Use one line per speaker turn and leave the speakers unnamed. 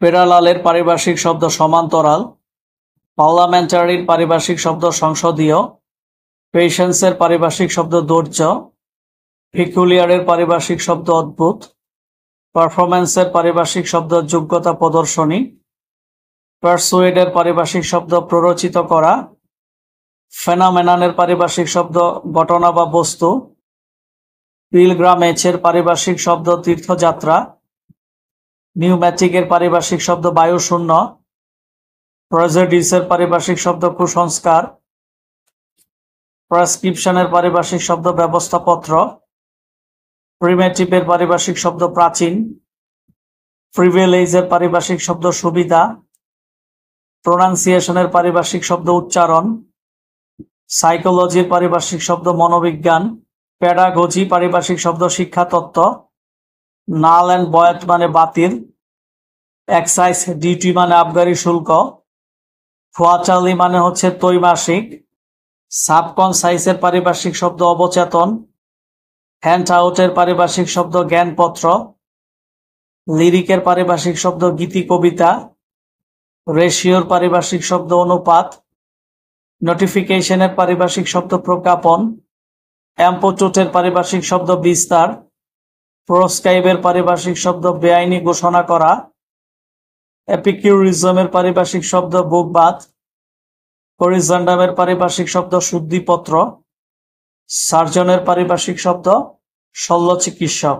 প্যারালালের পারিভাষিক শব্দ সমান্তরাল, পার্লামেন্টারির পারিভাষিক শব্দ সংসদীয়, পেশেন্সের পারিভাষিক শব্দ ধৈর্য, পিকুলিয়ারের পারিভাষিক শব্দ অদ্ভুত, পারফরম্যান্সের পারিভাষিক শব্দ যোগ্যতা প্রদর্শনী, পারসুয়েডের পারিভাষিক শব্দ প্ররোচিত করা, ফেনোমেননের পারিভাষিক শব্দ ঘটনা বা বস্তু, পিলগ্রামেজের পারিভাষিক শব্দ তীর্থযাত্রা, নিউম্যাটিকের পারিভাষিক শব্দ বায়ুশূন্য, প্রেজুডিসের পারিভাষিক শব্দ কুসংস্কার, প্রেসক্রিপশনের পারিভাষিক শব্দ ব্যবস্থাপত্র, প্রিমিটিভের পারিভাষিক শব্দ প্রাচীন, প্রিভিলেজের পারিভাষিক শব্দ সুবিধা, প্রোনাউন্সিয়েশনের পারিভাষিক শব্দ উচ্চারণ, সাইকোলজির পারিভাষিক শব্দ মনোবিজ্ঞান, প্যাডাগোজি পারিভাষিক শব্দ শিক্ষাতত্ত্ব, নাল অ্যান্ড ভয়েড মানে বাতিল, এক্সাইজ ডিউটি মানে আবগারি শুল্ক, কোয়ার্টারলি মানে হচ্ছে ত্রৈমাসিক, সাবকনসাইসের পারিভাষিক শব্দ অবচেতন, হ্যান্ড আউটের পারিভাষিক শব্দ জ্ঞানপত্র, লিরিকের পারিভাষিক শব্দ গীতি কবিতা, রেশিওর পারিভাষিক শব্দ অনুপাত, নোটিফিকেশনের পারিভাষিক শব্দ প্রজ্ঞাপন, অ্যাম্পোটুটের পারিভাষিক শব্দ বিস্তার, প্রোস্ক্রাইবের পারিভাষিক শব্দ বেআইনি ঘোষণা করা, এপিকিউরিজমের পারিভাষিক শব্দ বুকবাদ, করিজেন্ডামের পারিভাষিক শব্দ শুদ্ধিপত্র, সার্জনের পারিভাষিক শব্দ শল্য চিকিৎসক।